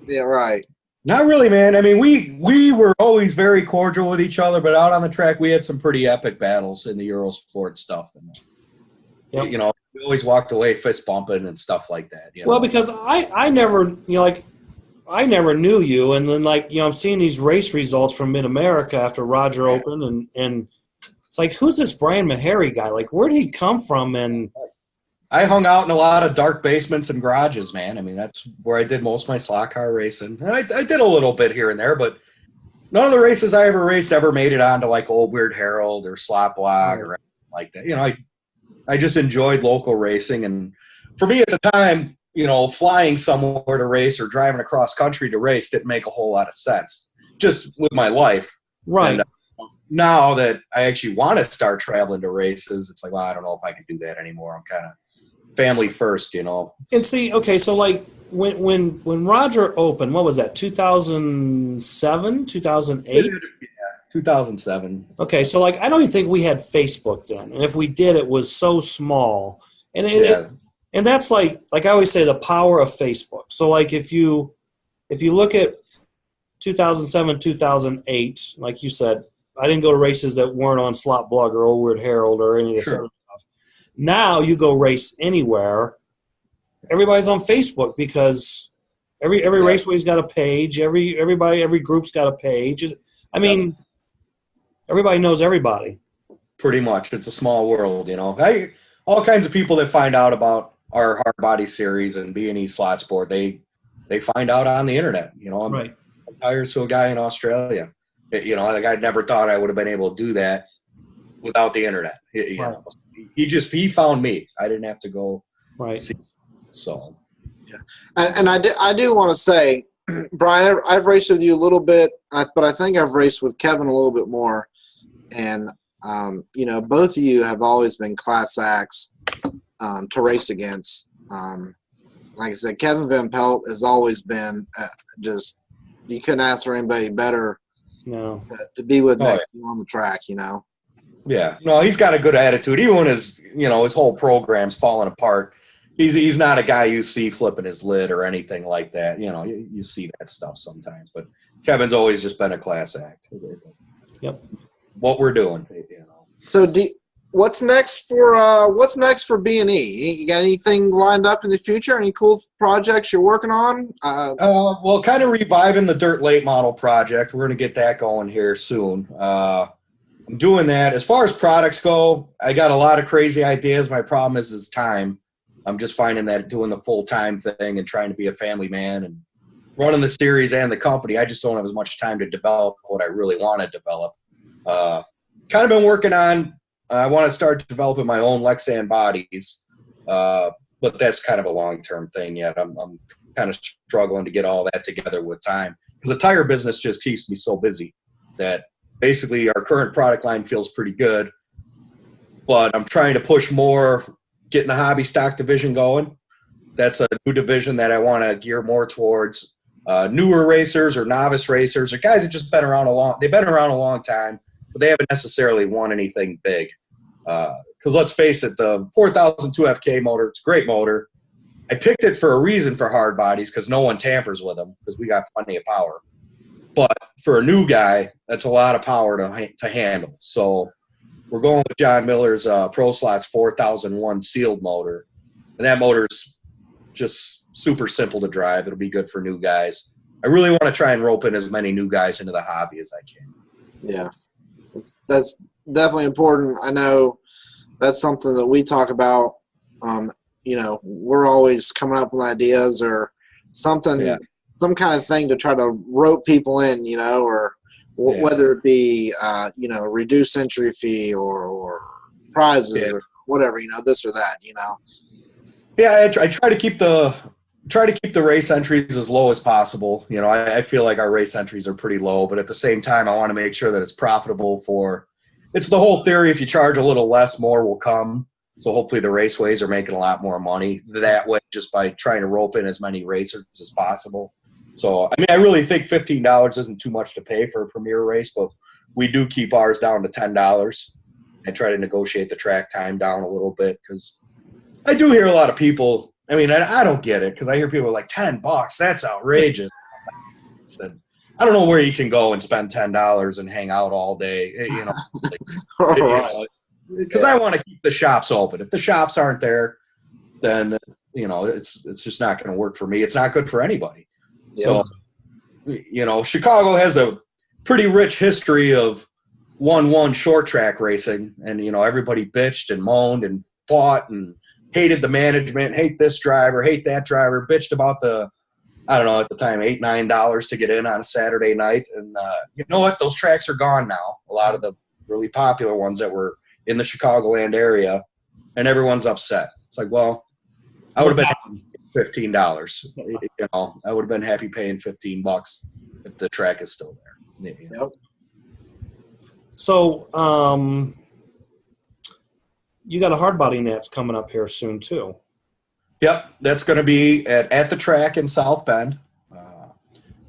Yeah, right. Not really, man. I mean, we were always very cordial with each other, but out on the track, we had some pretty epic battles in the Eurosport stuff. And, Yep. we always walked away fist bumping and stuff like that. Well, because I never, I never knew you, and then I'm seeing these race results from Mid-America after Roger Open, and it's like, who's this Brian Meharry guy? Where did he come from? And I hung out in a lot of dark basements and garages, man. I mean, that's where I did most of my slot car racing. And I did a little bit here and there, but none of the races I ever raced ever made it onto Old Weird Herald or Slot Block or anything like that. I just enjoyed local racing, and for me at the time, flying somewhere to race or driving across country to race didn't make a whole lot of sense, just with my life. Right. And, now that I actually want to start traveling to races, it's I don't know if I can do that anymore. I'm kind of family first, And see, okay, so when Roger opened, what was that, 2007, 2008? Yeah, 2007. Okay, so I don't even think we had Facebook then, and if we did, it was so small, and and that's like I always say, the power of Facebook. So if you look at 2007, 2008, like you said, I didn't go to races that weren't on Slot Blog or Old Weird Herald or any of this other stuff. Now you go race anywhere, everybody's on Facebook, because every raceway's got a page, every group's got a page. I mean, everybody knows everybody. Pretty much. It's a small world, all kinds of people that find out about our hard body series and B&E Slot Sport, they find out on the internet. I'm tires to a guy in Australia. I never thought I would have been able to do that. without the internet. He found me. I didn't have to go. Right. See. So. Yeah, and I do want to say, Brian, I've raced with you a little bit, but I think I've raced with Kevin a little bit more. And, both of you have always been class acts to race against. Like I said, Kevin Van Pelt has always been just – you couldn't ask for anybody better to be with next to you on the track, Yeah. No, he's got a good attitude. Even when his whole program's falling apart, he's not a guy you see flipping his lid or anything like that. You see that stuff sometimes. But Kevin's always just been a class act. Yep. What we're doing, So what's next for B&E? You got anything lined up in the future? Any cool projects you're working on? Well, kind of reviving the Dirt Late Model project. We're going to get that going here soon. I'm doing that. As far as products go, I got a lot of crazy ideas. My problem is time. I'm just finding that doing the full-time thing and trying to be a family man and running the series and the company, I just don't have as much time to develop what I really want to develop. Kind of been working on, I want to start developing my own Lexan bodies, but that's kind of a long-term thing yet. I'm kind of struggling to get all that together with time because the tire business just keeps me so busy that basically our current product line feels pretty good, but I'm trying to push more, getting the hobby stock division going. That's a new division that I want to gear more towards newer racers or novice racers or guys that just been around they've been around a long time, but they haven't necessarily won anything big. Because let's face it, the 4002 FK motor, it's a great motor. I picked it for a reason for hard bodies because no one tampers with them because we got plenty of power. But for a new guy, that's a lot of power to handle. So we're going with John Miller's Pro Slots 4001 sealed motor. And that motor's just super simple to drive. It'll be good for new guys. I really want to try and rope in as many new guys into the hobby as I can. Yeah, that's definitely important. I know that's something that we talk about. We're always coming up with ideas or something, some kind of thing to try to rope people in, or whether it be, reduced entry fee or prizes or whatever, this or that, Yeah, I try to keep the race entries as low as possible. I feel like our race entries are pretty low, but at the same time, I want to make sure that it's profitable it's the whole theory. If you charge a little less, more will come. So hopefully the raceways are making a lot more money that way just by trying to rope in as many racers as possible. So, I really think $15 isn't too much to pay for a premier race, but we do keep ours down to $10 and try to negotiate the track time down a little bit because I do hear a lot of people. I don't get it because I hear people like $10. That's outrageous. I don't know where you can go and spend $10 and hang out all day. Because I want to keep the shops open. If the shops aren't there, then it's just not going to work for me. It's not good for anybody. Yep. So, Chicago has a pretty rich history of 1-1 short track racing, and everybody bitched and moaned and fought and hated the management, hate this driver, hate that driver, bitched about at the time, $8, $9 to get in on a Saturday night. And you know what? Those tracks are gone now. A lot of the really popular ones that were in the Chicagoland area, and everyone's upset. It's like, well, I would have been $15. I would have been happy paying $15 if the track is still there. Yep. So, you got a hard body nats coming up here soon too. Yep, that's going to be at the track in South Bend.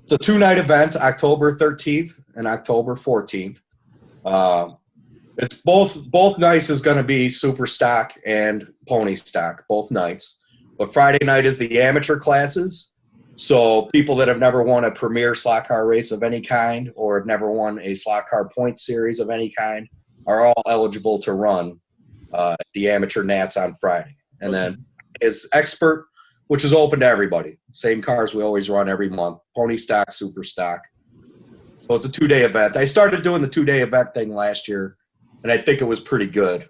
It's a 2-night event, October 13th and October 14th. It's both nights is going to be super stock and pony stock, both nights. But Friday night is the amateur classes. So people that have never won a premier slot car race of any kind or have never won a slot car point series of any kind are all eligible to run the amateur nats on Friday. And then is expert, which is open to everybody. Same cars we always run every month. Pony stock, super stock. So it's a 2-day event. I started doing the 2-day event thing last year, and I think it was pretty good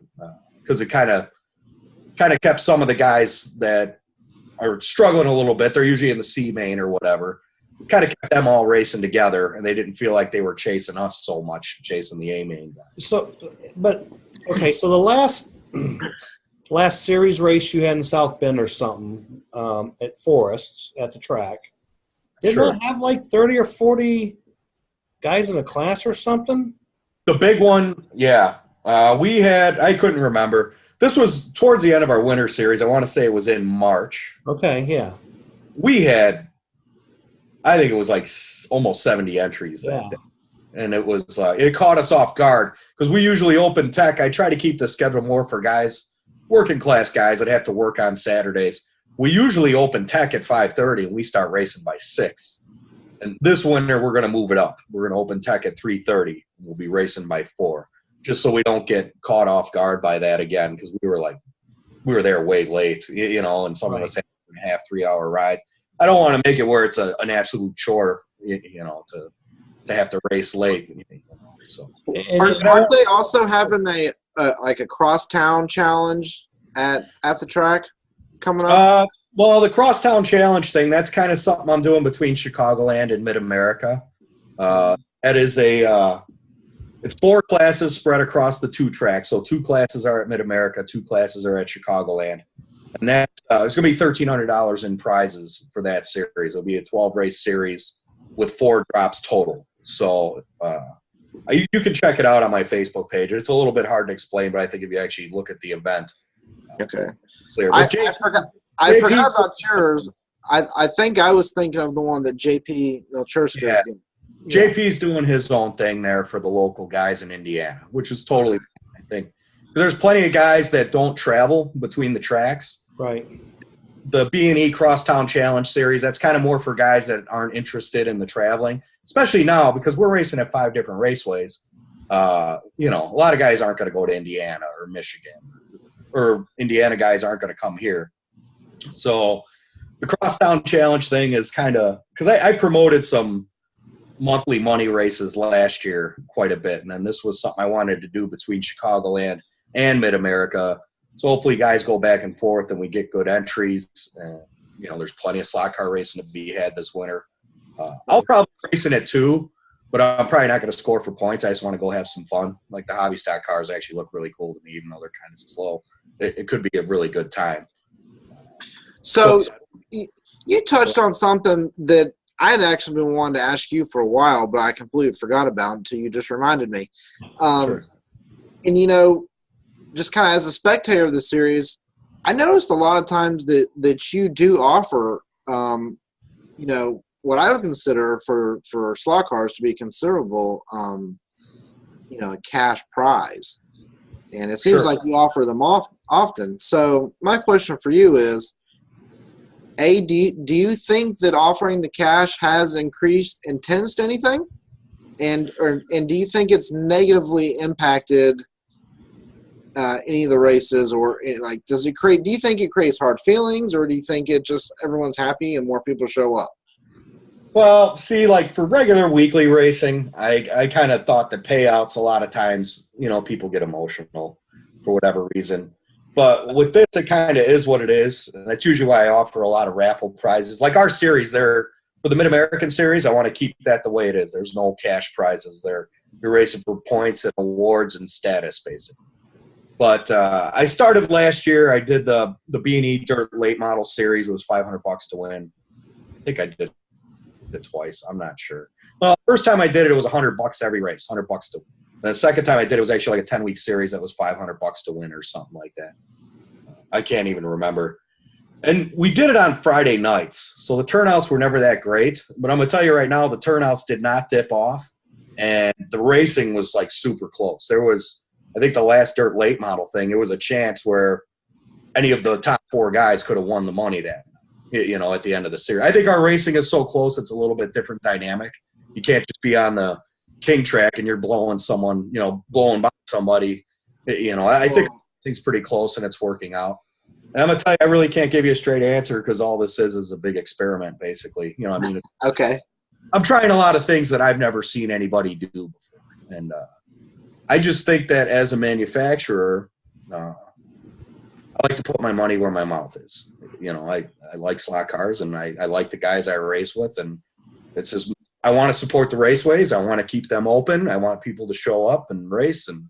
because it kind of kept some of the guys that are struggling a little bit. They're usually in the C main or whatever. Kind of kept them all racing together, and they didn't feel like they were chasing us so much, chasing the A main guys. So, but Okay, so the last series race you had in South Bend or something at Forests at the track, didn't Sure. it have like 30 or 40 guys in a class or something? The big one, yeah. I couldn't remember. This was towards the end of our winter series. I want to say it was in March. Okay, yeah. We had, I think it was like almost 70 entries that Yeah. day. And it was, it caught us off guard because we usually open tech. I try to keep the schedule more for guys, working class guys that have to work on Saturdays. We usually open tech at 5:30 and we start racing by 6. And this winter we're going to move it up. We're going to open tech at 3:30. We'll be racing by 4, just so we don't get caught off guard by that again, because we were there way late, and some of us had 2.5, 3-hour rides. I don't want to make it where it's an absolute chore, to have to race late. So Aren't they also having a crosstown challenge at the track coming up? Well, the Crosstown Challenge thing, that's kind of something I'm doing between Chicagoland and Mid-America. That is it's 4 classes spread across the 2 tracks. So 2 classes are at Mid-America, 2 classes are at Chicagoland. And that it's going to be $1,300 in prizes for that series. It'll be a 12-race series with 4 drops total. So you can check it out on my Facebook page. It's a little bit hard to explain, but I think if you actually look at the event, Okay. clear. I But forgot about yours. I think I was thinking of the one that JP Milcherska is doing. JP's doing his own thing there for the local guys in Indiana, which is totally, I think. There's plenty of guys that don't travel between the tracks. Right. The B&E Crosstown Challenge Series, that's kind of more for guys that aren't interested in the traveling, especially now because we're racing at 5 different raceways. A lot of guys aren't going to go to Indiana or Michigan, or Indiana guys aren't going to come here. So the Crosstown Challenge thing is kind of – because I promoted some monthly money races last year quite a bit, and then this was something I wanted to do between Chicagoland and Mid-America. So hopefully guys go back and forth and we get good entries. And, there's plenty of slot car racing to be had this winter. I'll probably race in it too, but I'm probably not going to score for points. I just want to go have some fun. Like the hobby stock cars actually look really cool to me, even though they're kind of slow. It could be a really good time. So you touched on something that I had actually been wanting to ask you for a while, but I completely forgot about until you just reminded me. Sure. And, just kind of as a spectator of the series, I noticed a lot of times that you do offer, what I would consider for slot cars to be considerable, a cash prize. And it seems like you offer them often. So my question for you is, do you think that offering the cash has increased and tends anything? And do you think it's negatively impacted any of the races, or do you think it creates hard feelings, or do you think it just everyone's happy and more people show up? Well, see, like for regular weekly racing, I kind of thought the payouts a lot of times, people get emotional for whatever reason. But with this, it kind of is what it is. And that's usually why I offer a lot of raffle prizes. Like our series, for the Mid-American series, I want to keep that the way it is. There's no cash prizes there. You're racing for points and awards and status, basically. But I started last year. I did the B&E Dirt Late Model Series. It was $500 to win. I think I did it twice. I'm not sure. Well, first time I did it was $100 every race, $100 to win. And the second time I did it was actually like a 10-week series that was $500 to win or something like that. I can't even remember. And we did it on Friday nights, so the turnouts were never that great. But I'm going to tell you right now, the turnouts did not dip off, and the racing was like super close. There was, I think the last Dirt Late Model thing, it was a chance where any of the top 4 guys could have won the money at the end of the series. I think our racing is so close, it's a little bit different dynamic. You can't just be on the king track and you're blowing by somebody. I think things pretty close and it's working out. And I'm going to tell you, I really can't give you a straight answer because all this is a big experiment, basically. Okay. I'm trying a lot of things that I've never seen anybody do before. And I just think that as a manufacturer, I like to put my money where my mouth is. I like slot cars and I like the guys I race with. And it's just, I want to support the raceways. I want to keep them open. I want people to show up and race. And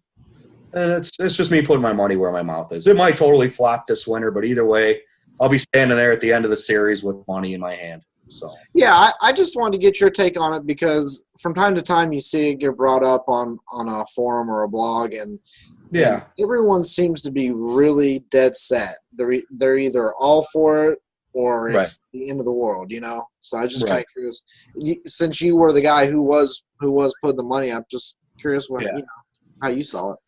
And it's just me putting my money where my mouth is. It might totally flop this winter, but either way, I'll be standing there at the end of the series with money in my hand. So Yeah, I just wanted to get your take on it because from time to time you see it get brought up on a forum or a blog, and everyone seems to be really dead set. They're either all for it or it's the end of the world, you know. So I just kind of curious, since you were the guy who was putting the money up, just curious how you saw it.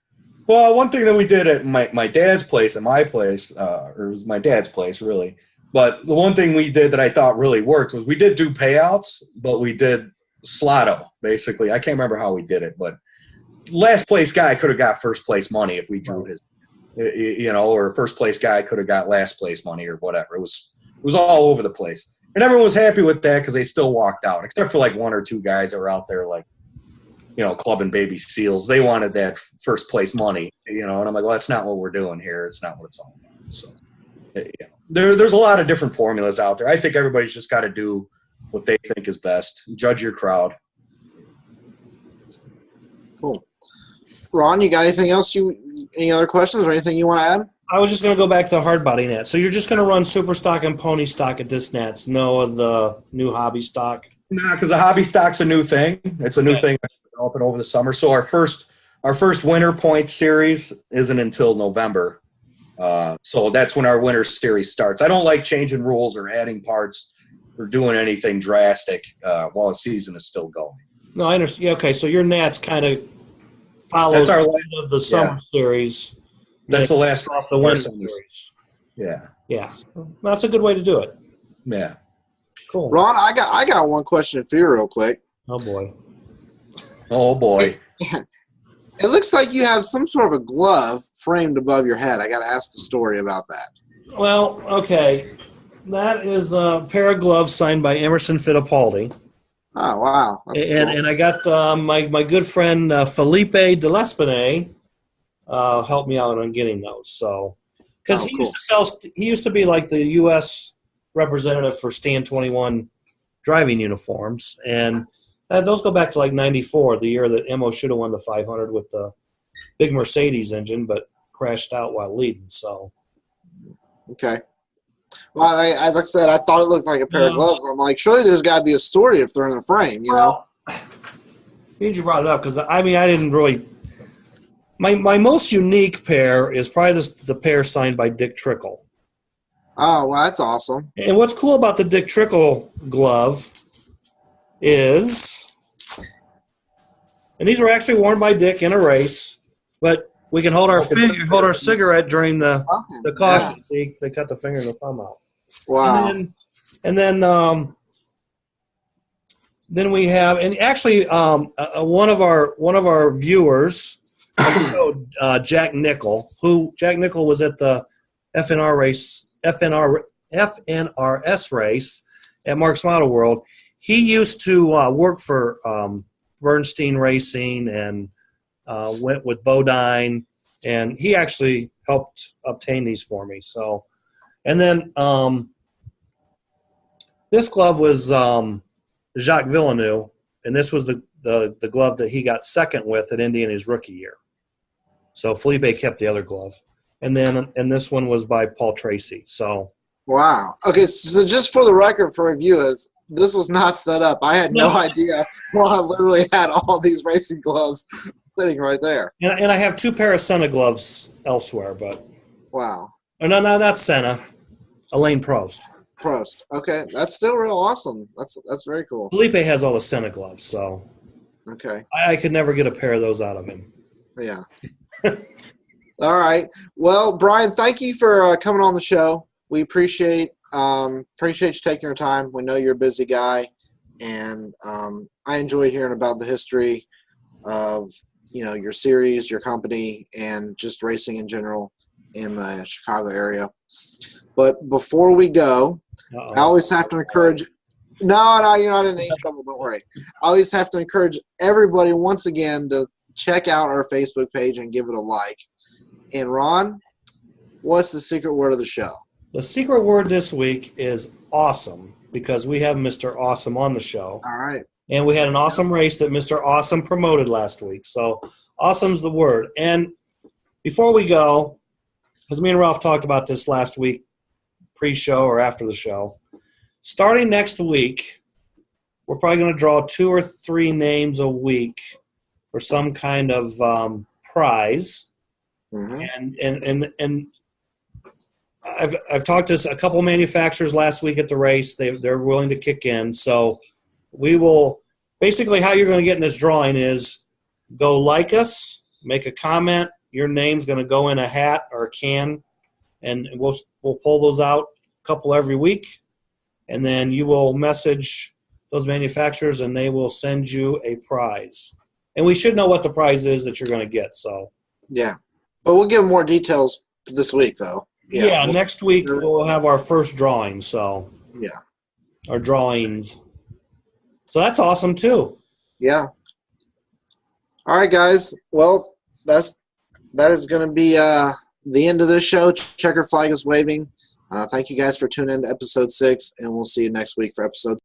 Well, one thing that we did at my dad's place and my place, or it was my dad's place really. But the one thing we did that I thought really worked was we did do payouts, but we did slotto, basically. I can't remember how we did it, but last place guy could have got first place money if we drew his, you know, or first place guy could have got last place money or whatever. It was all over the place. And everyone was happy with that because they still walked out, except for like one or two guys that were out there like, you know, clubbing baby seals. They wanted that first place money, you know, and I'm like, well, that's not what we're doing here. It's not what it's all about. So, yeah. There's a lot of different formulas out there. I think everybody's just got to do what they think is best. Judge your crowd. Cool. Ron, you got anything else? Any other questions or anything you want to add? I was just going to go back to the hard body net. So you're just going to run super stock and pony stock at this nets, no of the new hobby stock? No, because the hobby stock's a new thing. It's a new thing that's developing over the summer. So our first winter point series isn't until November. So that's when our winter series starts. I don't like changing rules or adding parts or doing anything drastic while the season is still going. No, I understand. Yeah, okay, so your Nats kind of follows the end of the summer series. That's the last off the winter series. Yeah. Yeah. Well, that's a good way to do it. Yeah. Cool. Ron, I got one question for you real quick. Oh, boy. Oh, boy. It looks like you have some sort of a glove framed above your head. I got to ask the story about that. Well, okay. That is a pair of gloves signed by Emerson Fittipaldi. Oh, wow. That's cool. And I got my good friend Felipe de L'Espinay helped me out on getting those. So, because he used to be like the U.S. representative for Stand 21 driving uniforms, and those go back to like '94, the year that Emo should have won the 500 with the big Mercedes engine, but crashed out while leading. So, okay. Well, I like I said, I thought it looked like a pair of gloves. I'm like, surely there's got to be a story if they're in a frame, you know? You brought it up because I didn't really. My most unique pair is probably the pair signed by Dick Trickle. Oh, well, that's awesome. And what's cool about the Dick Trickle glove is, and these were actually worn by Dick in a race, but we can hold our cigarette during the caution. Yeah. See, they cut the finger and the thumb out. Wow. And then we have, and actually one of our viewers, Jack Nickel, Jack Nickel was at the FNRS race at Mark's Model World. He used to work for Bernstein Racing and went with Bodine, and he actually helped obtain these for me. So, and then this glove was Jacques Villeneuve, and this was the glove that he got second with at Indy in his rookie year. So Felipe kept the other glove, and this one was by Paul Tracy. So wow. Okay, so just for the record for reviewers, this was not set up. I had no idea. Well, I literally had all these racing gloves sitting right there. And I have two pair of Senna gloves elsewhere, but wow. Oh, no, not Senna. Alain Prost. Prost. Okay, that's still real awesome. That's very cool. Felipe has all the Senna gloves, so okay. I could never get a pair of those out of him. Yeah. All right. Well, Brian, thank you for coming on the show. We appreciate you taking your time. We know you're a busy guy, and I enjoyed hearing about the history of your series, your company, and just racing in general in the Chicago area. But before we go, I always have to encourage. No, you're not in any trouble. Don't worry. I always have to encourage everybody once again to check out our Facebook page and give it a like. And Ron, what's the secret word of the show? The secret word this week is awesome, because we have Mr. Awesome on the show. All right. And we had an awesome race that Mr. Awesome promoted last week. So awesome's the word. And before we go, because me and Ralph talked about this last week, pre-show or after the show, starting next week, we're probably going to draw 2 or 3 names a week for some kind of prize. Mm-hmm. And I've talked to a couple manufacturers last week at the race. They're willing to kick in. So we will basically, how you're going to get in this drawing is go like us, make a comment. Your name's going to go in a hat or a can, and we'll pull those out a couple every week. And then you will message those manufacturers, and they will send you a prize. And we should know what the prize is that you're going to get. So yeah, but we'll give more details this week, though. Yeah, next week we'll have our first drawing. So yeah, our drawings. So that's awesome too. Yeah. All right, guys. Well, that is going to be the end of this show. Checker flag is waving. Thank you guys for tuning in to episode 6, and we'll see you next week for episode